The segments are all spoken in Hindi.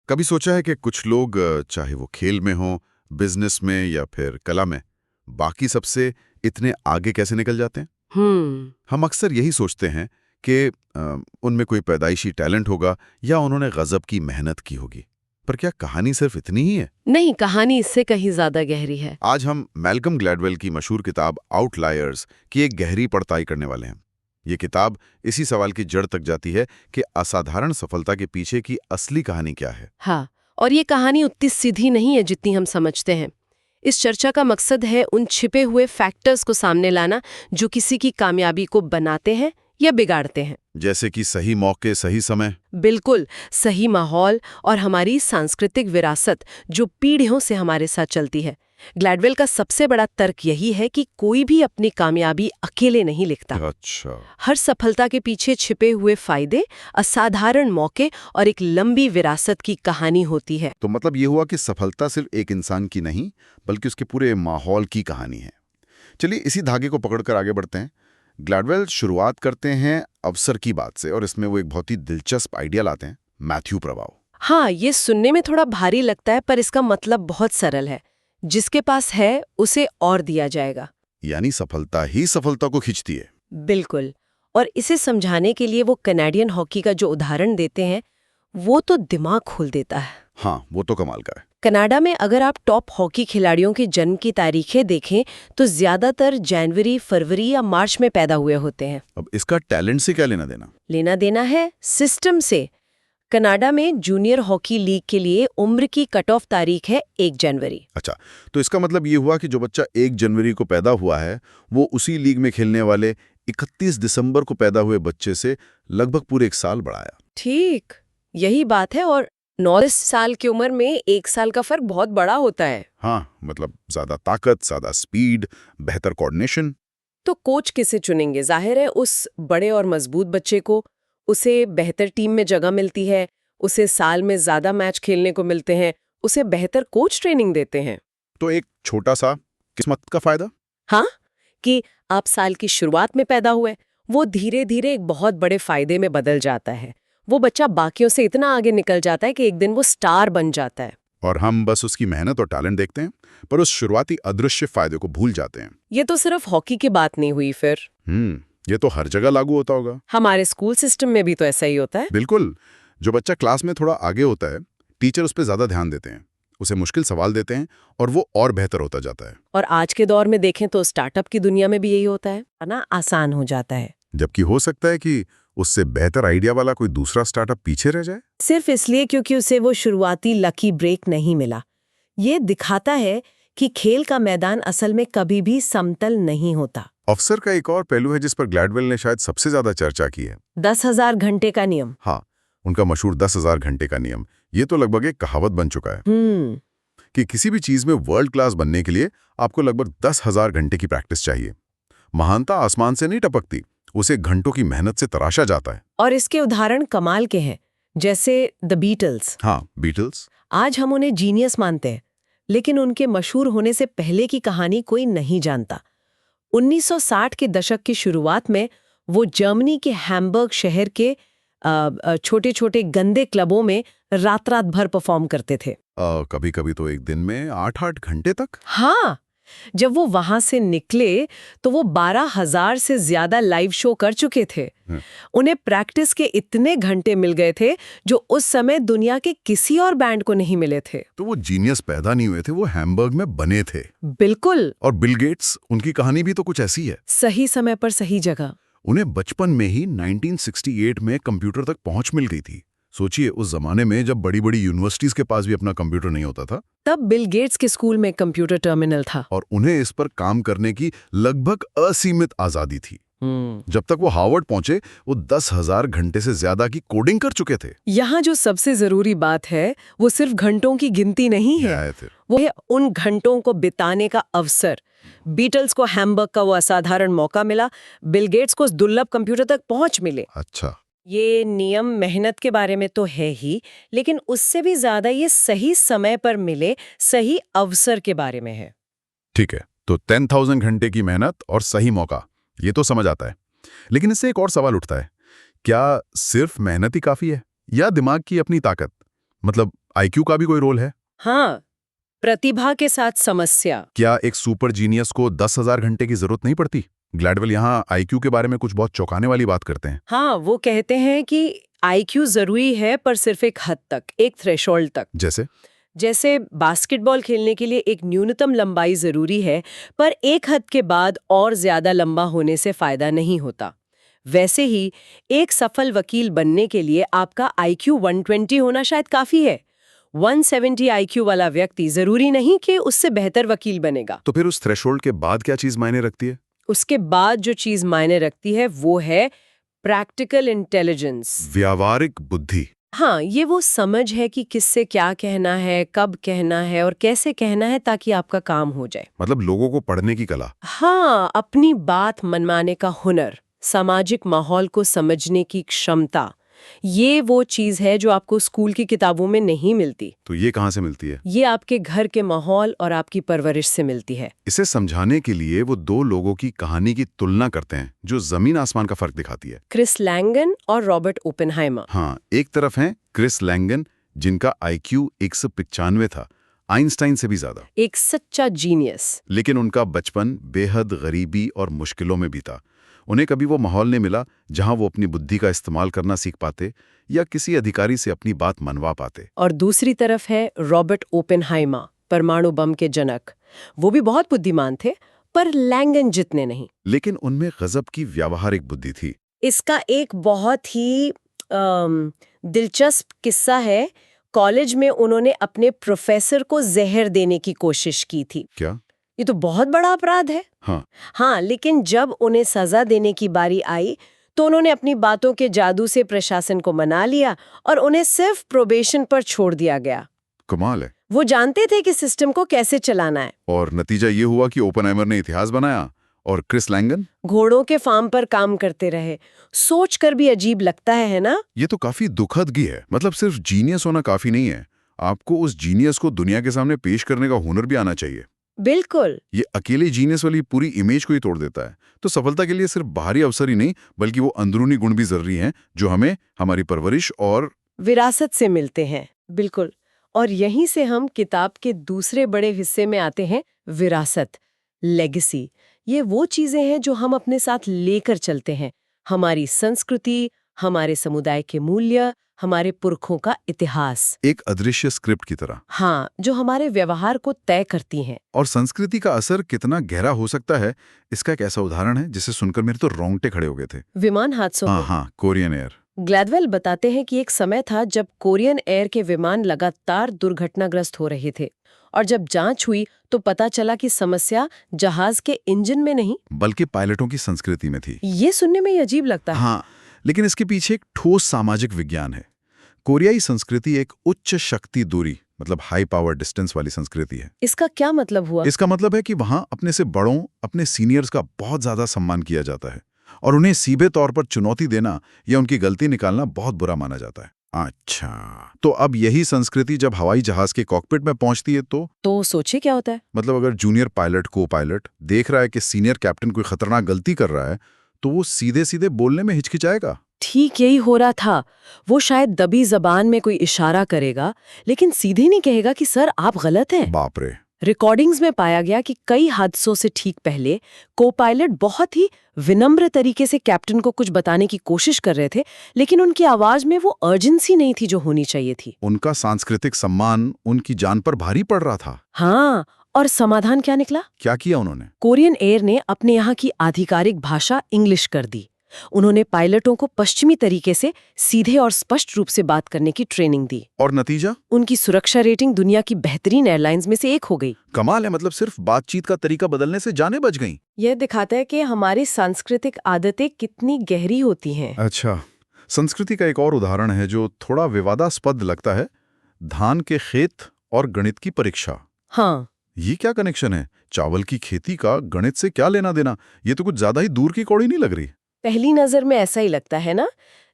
कभी सोचा है कि कुछ लोग चाहे वो खेल में हो, बिजनेस में या फिर कला में, बाकी सबसे इतने आगे कैसे निकल जाते हैं? हम अक्सर यही सोचते हैं कि उनमें कोई पैदाइशी टैलेंट होगा या उन्होंने गजब की मेहनत की होगी। पर क्या कहानी सिर्फ इतनी ही है? नहीं, कहानी इससे कहीं ज्यादा गहरी है। आज हम मैल्कम ग्लैडवेल की मशहूर किताब आउटलायर्स की एक गहरी पड़ताई करने वाले हैं। ये किताब इसी सवाल की जड़ तक जाती है कि असाधारण सफलता के पीछे की असली कहानी क्या है। हाँ, और ये कहानी उतनी सीधी नहीं है जितनी हम समझते हैं। इस चर्चा का मकसद है उन छिपे हुए फैक्टर्स को सामने लाना जो किसी की कामयाबी को बनाते हैं या बिगाड़ते हैं। जैसे कि सही मौके, सही समय। बिल्कुल, सही माहौल और हमारी सांस्कृतिक विरासत जो पीढ़ियों से हमारे साथ चलती है। ग्लैडवेल का सबसे बड़ा तर्क यही है कि कोई भी अपनी कामयाबी अकेले नहीं लिखता। अच्छा। हर सफलता के पीछे छिपे हुए फायदे, असाधारण मौके और एक लंबी विरासत की कहानी होती है। तो मतलब ये हुआ कि सफलता सिर्फ एक इंसान की नहीं, बल्कि उसके पूरे माहौल की कहानी है। चलिए इसी धागे को पकड़कर आगे बढ़ते हैं। ग्लैडवेल शुरुआत करते हैं अवसर की बात से, और इसमें वो एक बहुत ही दिलचस्प आइडिया लाते हैं, मैथ्यू प्रभाव। हाँ, ये सुनने में थोड़ा भारी लगता है, पर इसका मतलब बहुत सरल है। जिसके पास है उसे और दिया जाएगा। यानी सफलता ही सफलता को खींचती है। बिल्कुल। और इसे समझाने के लिए वो कनाडियन हॉकी का जो उदाहरण देते हैं, वो तो दिमाग खोल देता है। हाँ, वो तो कमाल का है। कनाडा में अगर आप टॉप हॉकी खिलाड़ियों की जन्म की तारीखें देखें तो ज्यादातर जनवरी, फरवरी या मार्च में पैदा हुए होते हैं। अब इसका टैलेंट से क्या लेना देना? लेना देना है सिस्टम से। कनाडा में जूनियर हॉकी लीग के लिए उम्र की कट ऑफ तारीख है 1 जनवरी। अच्छा, तो इसका मतलब ये हुआ कि जो बच्चा 1 जनवरी को पैदा हुआ है, वो उसी लीग में खेलने वाले 31 दिसंबर को पैदा हुए बच्चे से लगभग पूरे 1 साल बड़ा है। ठीक, यही बात है। और 9 साल की उम्र में 1 साल का फर्क बहुत बड़ा होता है। हाँ, मतलब ज्यादा ताकत, ज्यादा स्पीड, बेहतर कोऑर्डिनेशन। तो कोच किसे चुनेंगे? जाहिर है उस बड़े और मजबूत बच्चे को। उसे बेहतर टीम में जगह मिलती है, उसे साल में ज्यादा मैच खेलने को मिलते हैं, उसे बेहतर कोच ट्रेनिंग देते हैं। तो एक छोटा सा किस्मत का फायदा। हाँ, कि आप साल की शुरुआत में पैदा हुए, वो धीरे धीरे एक बहुत बड़े फायदे में बदल जाता है। वो बच्चा बाकियों से इतना आगे निकल जाता है कि एक दिन वो स्टार बन जाता है। और हम बस उसकी मेहनत और टैलेंट देखते हैं, पर उस शुरुआती अदृश्य फायदे को भूल जाते हैं। ये तो सिर्फ हॉकी की बात नहीं हुई फिर। ये तो हर जगह लागू होता होगा। हमारे स्कूल सिस्टम में भी तो ऐसा ही होता है। बिल्कुल। जो बच्चा क्लास में थोड़ा आगे होता है, टीचर उस पर ज्यादा ध्यान देते हैं, उसे मुश्किल सवाल देते हैं, और वो और बेहतर होता जाता है। और आज के दौर में देखें तो स्टार्टअप की दुनिया में भी यही होता है ना, आसान हो जाता है। जबकि हो सकता है कि उससे बेहतर आइडिया वाला कोई दूसरा स्टार्टअप पीछे रह जाए, सिर्फ इसलिए क्योंकि उसे वो शुरुआती लकी ब्रेक नहीं मिला। ये दिखाता है कि खेल का मैदान असल में कभी भी समतल नहीं होता। अवसर का एक और पहलू है जिस पर ग्लैडवेल ने शायद सबसे ज्यादा चर्चा की है। 10,000 घंटे का नियम। हाँ, उनका मशहूर 10,000 घंटे का नियम। ये तो लगभग एक कहावत बन चुका है कि किसी भी चीज में वर्ल्ड क्लास बनने के लिए आपको लगभग 10,000 घंटे की प्रैक्टिस चाहिए। महानता आसमान से नहीं टपकती, उसे घंटों की मेहनत से तराशा जाता है। और इसके उदाहरण कमाल के हैं, जैसे द बीटल्स। हाँ, बीटल्स। आज हम उन्हें जीनियस मानते हैं, लेकिन उनके मशहूर होने से पहले की कहानी कोई नहीं जानता। 1960 के दशक की शुरुआत में वो जर्मनी के हैम्बर्ग शहर के छोटे छोटे गंदे क्लबों में रात रात भर परफॉर्म करते थे। कभी कभी तो एक दिन में 8-8 घंटे तक। हाँ, जब वो वहां से निकले तो वो 12,000 से ज्यादा लाइव शो कर चुके थे। उन्हें प्रैक्टिस के इतने घंटे मिल गए थे जो उस समय दुनिया के किसी और बैंड को नहीं मिले थे। तो वो जीनियस पैदा नहीं हुए थे, वो हैम्बर्ग में बने थे। बिल्कुल। और बिल गेट्स, उनकी कहानी भी तो कुछ ऐसी है। सही समय पर सही जगह। उन्हें बचपन में ही 1968 में कंप्यूटर तक पहुंच मिल गई थी। सोचिए, उस जमाने में जब बड़ी बड़ी यूनिवर्सिटीज के पास भी अपना कंप्यूटर नहीं होता था, तब बिल गेट्स के स्कूल में कंप्यूटर टर्मिनल था और उन्हें इस पर काम करने की लगभग असीमित आजादी थी। जब तक वो हार्वर्ड पहुंचे, वो 10,000 घंटे से ज्यादा की कोडिंग कर चुके थे। यहाँ जो सबसे जरूरी बात है वो सिर्फ घंटों की गिनती नहीं है, वो है उन घंटों को बिताने का अवसर। बीटल्स को हैम्बर्ग का वो असाधारण मौका मिला, बिल गेट्स को दुर्लभ कंप्यूटर तक पहुंच मिले। अच्छा, ये नियम मेहनत के बारे में तो है ही, लेकिन उससे भी ज्यादा ये सही समय पर मिले सही अवसर के बारे में है। ठीक है, तो 10,000 घंटे की मेहनत और सही मौका, ये तो समझ आता है। लेकिन इससे एक और सवाल उठता है, क्या सिर्फ मेहनत ही काफी है या दिमाग की अपनी ताकत? मतलब आईक्यू का भी कोई रोल है? हाँ, प्रतिभा के साथ समस्या। क्या एक सुपर जीनियस को 10,000 घंटे की जरूरत नहीं पड़ती? ग्लैडवेल यहाँ आईक्यू के बारे में कुछ बहुत चौंकाने वाली बात करते हैं। हाँ, वो कहते हैं कि आईक्यू जरूरी है पर सिर्फ एक हद तक, एक थ्रेशोल्ड तक। जैसे बास्केटबॉल खेलने के लिए एक न्यूनतम लंबाई जरूरी है, पर एक हद के बाद और ज्यादा लंबा होने से फायदा नहीं होता। वैसे ही एक सफल वकील बनने के लिए आपका आईक्यू 120 होना शायद काफी है। 170 आईक्यू वाला व्यक्ति जरूरी नहीं कि उससे बेहतर वकील बनेगा। तो फिर उस थ्रेशोल्ड के बाद क्या चीज मायने रखती है? उसके बाद जो चीज मायने रखती है वो है प्रैक्टिकल इंटेलिजेंस, व्यावहारिक बुद्धि। हाँ, ये वो समझ है कि किससे क्या कहना है, कब कहना है और कैसे कहना है ताकि आपका काम हो जाए। मतलब लोगों को पढ़ने की कला। हाँ, अपनी बात मनवाने का हुनर, सामाजिक माहौल को समझने की क्षमता, ये वो चीज है जो आपको स्कूल की किताबों में नहीं मिलती। तो ये कहाँ से मिलती है? ये आपके घर के माहौल और आपकी परवरिश से मिलती है। इसे समझाने के लिए वो दो लोगों की कहानी की तुलना करते हैं जो जमीन आसमान का फर्क दिखाती है। क्रिस लैंगन और रॉबर्ट ओपेनहाइमर। हाँ, एक तरफ हैं क्रिस लैंगन जिनका आईक्यू 195 था, आइंस्टाइन से भी ज्यादा। एक सच्चा जीनियस। लेकिन उनका बचपन बेहद गरीबी और मुश्किलों में बीता। उन्हें कभी वो माहौल नहीं मिला जहां वो अपनी बुद्धि का इस्तेमाल करना सीख पाते या किसी अधिकारी से अपनी बात मनवा पाते। और दूसरी तरफ है रॉबर्ट ओपेनहाइमर, परमाणु बम के जनक। वो भी बहुत बुद्धिमान थे, पर लैंगन जितने नहीं। लेकिन उनमें गजब की व्यावहारिक बुद्धि थी। इसका एक बहुत ही दिलचस्प किस्सा है। कॉलेज में उन्होंने अपने प्रोफेसर को जहर देने की कोशिश की थी। क्या? ये तो बहुत बड़ा अपराध है। हाँ, लेकिन जब उन्हें सजा देने की बारी आई तो उन्होंने अपनी बातों के जादू से प्रशासन को मना लिया और उन्हें सिर्फ प्रोबेशन पर छोड़ दिया गया। कमाल है। वो जानते थे कि सिस्टम को कैसे चलाना है। और नतीजा ये हुआ कि ओपेनहाइमर ने इतिहास बनाया और क्रिस लैंगन घोड़ों के फार्म पर काम करते रहे। सोचकर भी अजीब लगता है ना? ये तो काफी दुखदगी है। मतलब सिर्फ जीनियस होना काफी नहीं है, आपको उस जीनियस को दुनिया के सामने पेश करने का हुनर भी आना चाहिए। बिल्कुल। ये अकेले जीनियस वाली पूरी इमेज को ही तोड़ देता है। तो सफलता के लिए सिर्फ बाहरी अवसर ही नहीं, बल्कि वो अंदरूनी गुण भी जरूरी हैं जो हमें हमारी परवरिश और विरासत से मिलते हैं। बिल्कुल। और यहीं से हम किताब के दूसरे बड़े हिस्से में आते हैं, विरासत, लेगेसी। ये वो चीजें हैं जो हम अपने साथ लेकर चलते हैं। हमारी संस्कृति, हमारे समुदाय के मूल्य, हमारे पुरखों का इतिहास। एक अदृश्य स्क्रिप्ट की तरह। हाँ, जो हमारे व्यवहार को तय करती हैं। और संस्कृति का असर कितना गहरा हो सकता है, इसका एक ऐसा उदाहरण है जिसे सुनकर मेरे तो रोंगटे खड़े हो गए थे। विमान हादसों। हाँ, कोरियन एयर। ग्लैडवेल बताते हैं कि एक समय था जब कोरियन एयर के विमान लगातार दुर्घटनाग्रस्त हो रहे थे और जब जांच हुई तो पता चला कि समस्या जहाज के इंजन में नहीं बल्कि पायलटों की संस्कृति में थी। ये सुनने में अजीब लगता है। हाँ, लेकिन इसके पीछे एक ठोस सामाजिक विज्ञान है। कोरियाई संस्कृति एक उच्च शक्ति दूरी, मतलब हाई पावर डिस्टेंस वाली संस्कृति है। इसका क्या मतलब हुआ? इसका मतलब है कि वहां अपने से बड़ों, अपने सीनियर्स का बहुत ज्यादा सम्मान किया जाता है और उन्हें सीधे तौर पर चुनौती देना या उनकी गलती निकालना बहुत बुरा माना जाता है। अच्छा, तो अब यही संस्कृति जब हवाई जहाज के कॉकपिट में पहुंचती है तो सोचे क्या होता है? मतलब अगर जूनियर पायलट, को पायलट देख रहा है कि सीनियर कैप्टन कोई खतरनाक गलती कर रहा है तो वो सीधे सीधे बोलने में हिचकिचाएगा। ठीक यही हो रहा था। वो शायद दबी जबान में कोई इशारा करेगा, लेकिन सीधे नहीं कहेगा कि सर आप गलत हैं। बाप रे। रिकॉर्डिंग्स में पाया गया कि कई हादसों से ठीक पहले को पायलट बहुत ही विनम्र तरीके से कैप्टन को कुछ बताने की कोशिश कर रहे थे, लेकिन उनकी आवाज में वो अर्जेंसी नहीं थी जो होनी चाहिए थी। उनका सांस्कृतिक सम्मान उनकी जान पर भारी पड़ रहा था। हाँ, और समाधान क्या निकला? क्या किया उन्होंने? कोरियन एयर ने अपने यहाँ की आधिकारिक भाषा इंग्लिश कर दी। उन्होंने पायलटों को पश्चिमी तरीके से सीधे और स्पष्ट रूप से बात करने की ट्रेनिंग दी। और नतीजा? उनकी सुरक्षा रेटिंग दुनिया की बेहतरीन एयरलाइंस में से एक हो गई। कमाल है। मतलब सिर्फ बातचीत का तरीका बदलने से जानें बच गईं। यह दिखाता है कि हमारी सांस्कृतिक आदतें कितनी गहरी होती हैं। अच्छा, संस्कृति का एक और उदाहरण है जो थोड़ा विवादास्पद लगता है, धान के खेत और गणित की परीक्षा। हाँ, ये क्या कनेक्शन है? चावल की खेती का गणित से क्या लेना देना? ये तो कुछ ज्यादा ही दूर की कौड़ी नहीं लग रही? पहली नजर में ऐसा ही लगता है ना,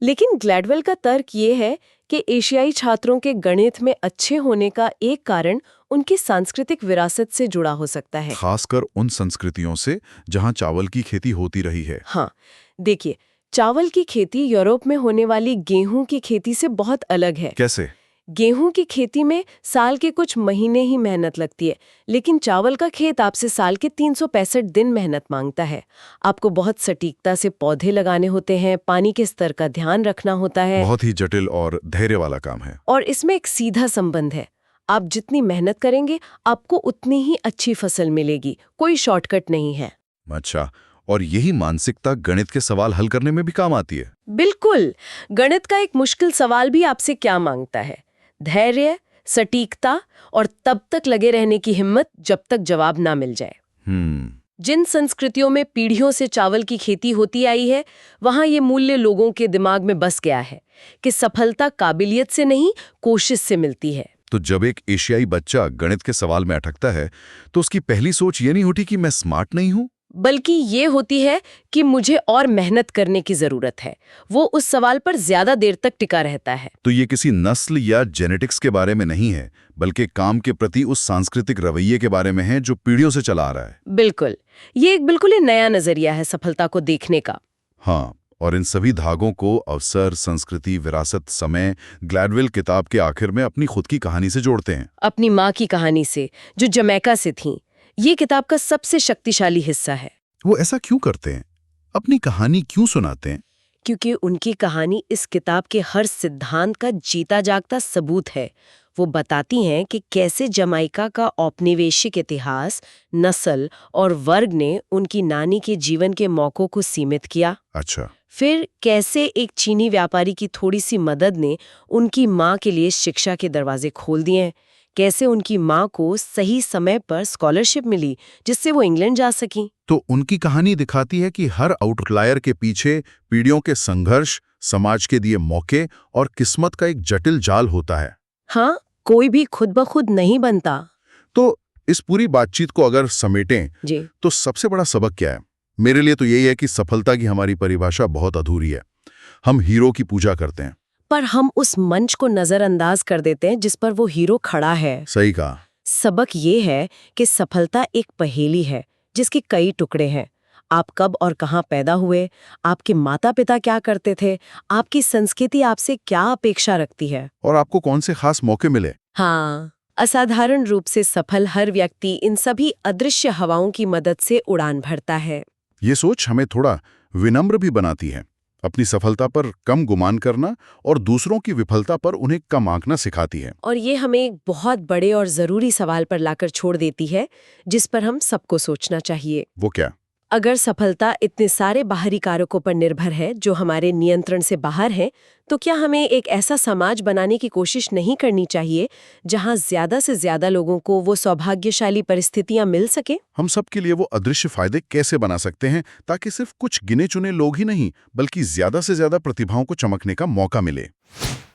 लेकिन ग्लैडवेल का तर्क ये है कि एशियाई छात्रों के गणित में अच्छे होने का एक कारण उनकी सांस्कृतिक विरासत से जुड़ा हो सकता है, खासकर उन संस्कृतियों से जहां चावल की खेती होती रही है। हाँ, देखिए, चावल की खेती यूरोप में होने वाली गेहूं की खेती से बहुत अलग है। कैसे? गेहूं की खेती में साल के कुछ महीने ही मेहनत लगती है, लेकिन चावल का खेत आपसे साल के 365 दिन मेहनत मांगता है। आपको बहुत सटीकता से पौधे लगाने होते हैं, पानी के स्तर का ध्यान रखना होता है। बहुत ही जटिल और धैर्य वाला काम है। और इसमें एक सीधा संबंध है, आप जितनी मेहनत करेंगे आपको उतनी ही अच्छी फसल मिलेगी, कोई शॉर्टकट नहीं है। अच्छा, और यही मानसिकता गणित के सवाल हल करने में भी काम आती है। बिल्कुल। गणित का एक मुश्किल सवाल भी आपसे क्या मांगता है? धैर्य, सटीकता और तब तक लगे रहने की हिम्मत जब तक जवाब ना मिल जाए। जिन संस्कृतियों में पीढ़ियों से चावल की खेती होती आई है, वहां ये मूल्य लोगों के दिमाग में बस गया है कि सफलता काबिलियत से नहीं, कोशिश से मिलती है। तो जब एक एशियाई बच्चा गणित के सवाल में अटकता है, तो उसकी पहली सोच ये नहीं होती कि मैं स्मार्ट नहीं हूं, बल्कि ये होती है कि मुझे और मेहनत करने की जरूरत है। वो उस सवाल पर ज्यादा देर तक टिका रहता है। तो ये किसी नस्ल या जेनेटिक्स के बारे में नहीं है, बल्कि काम के प्रति उस सांस्कृतिक रवैये के बारे में है जो पीढ़ियों से चला आ रहा है। बिल्कुल, ये एक बिल्कुल ही नया नजरिया है सफलता को देखने का। हाँ, और इन सभी धागों को अवसर, संस्कृति, विरासत, समय ग्लैडवेल किताब के आखिर में अपनी खुद की कहानी से जोड़ते हैं। अपनी माँ की कहानी से, जो जमैका से थीं। ये किताब का सबसे शक्तिशाली हिस्सा है। वो ऐसा क्यों करते हैं? अपनी कहानी क्यों सुनाते हैं? क्योंकि उनकी कहानी इस किताब के हर सिद्धांत का जीता जागता सबूत है। वो बताती हैं कि कैसे जमाइका का औपनिवेशिक इतिहास, नस्ल और वर्ग ने उनकी नानी के जीवन के मौकों को सीमित किया। अच्छा। फिर कैसे एक चीनी व्यापारी की थोड़ी सी मदद ने उनकी माँ के लिए शिक्षा के दरवाजे खोल दिए। कैसे उनकी माँ को सही समय पर स्कॉलरशिप मिली, जिससे वो इंग्लैंड जा सकी। तो उनकी कहानी दिखाती है कि हर आउटलायर के पीछे पीढ़ियों के संघर्ष, समाज के दिए मौके और किस्मत का एक जटिल जाल होता है। हाँ, कोई भी खुद ब खुद नहीं बनता। तो इस पूरी बातचीत को अगर समेटें जी, तो सबसे बड़ा सबक क्या है? मेरे लिए तो यही है कि सफलता की हमारी परिभाषा बहुत अधूरी है। हम हीरो की पूजा करते हैं, पर हम उस मंच को नजरअंदाज कर देते हैं जिस पर वो हीरो खड़ा है। सही कहा। सबक ये है कि सफलता एक पहेली है जिसके कई टुकड़े हैं। आप कब और कहाँ पैदा हुए, आपके माता पिता क्या करते थे, आपकी संस्कृति आपसे क्या अपेक्षा रखती है, और आपको कौन से खास मौके मिले। हाँ, असाधारण रूप से सफल हर व्यक्ति इन सभी अदृश्य हवाओं की मदद से उड़ान भरता है। ये सोच हमें थोड़ा विनम्र भी बनाती है। अपनी सफलता पर कम गुमान करना और दूसरों की विफलता पर उन्हें कम आंकना सिखाती है। और ये हमें एक बहुत बड़े और जरूरी सवाल पर लाकर छोड़ देती है, जिस पर हम सबको सोचना चाहिए। वो क्या? अगर सफलता इतने सारे बाहरी कारकों पर निर्भर है जो हमारे नियंत्रण से बाहर हैं, तो क्या हमें एक ऐसा समाज बनाने की कोशिश नहीं करनी चाहिए जहां ज्यादा से ज्यादा लोगों को वो सौभाग्यशाली परिस्थितियां मिल सके? हम सब के लिए वो अदृश्य फायदे कैसे बना सकते हैं ताकि सिर्फ कुछ गिने चुने लोग ही नहीं, बल्कि ज्यादा से ज्यादा प्रतिभाओं को चमकने का मौका मिले?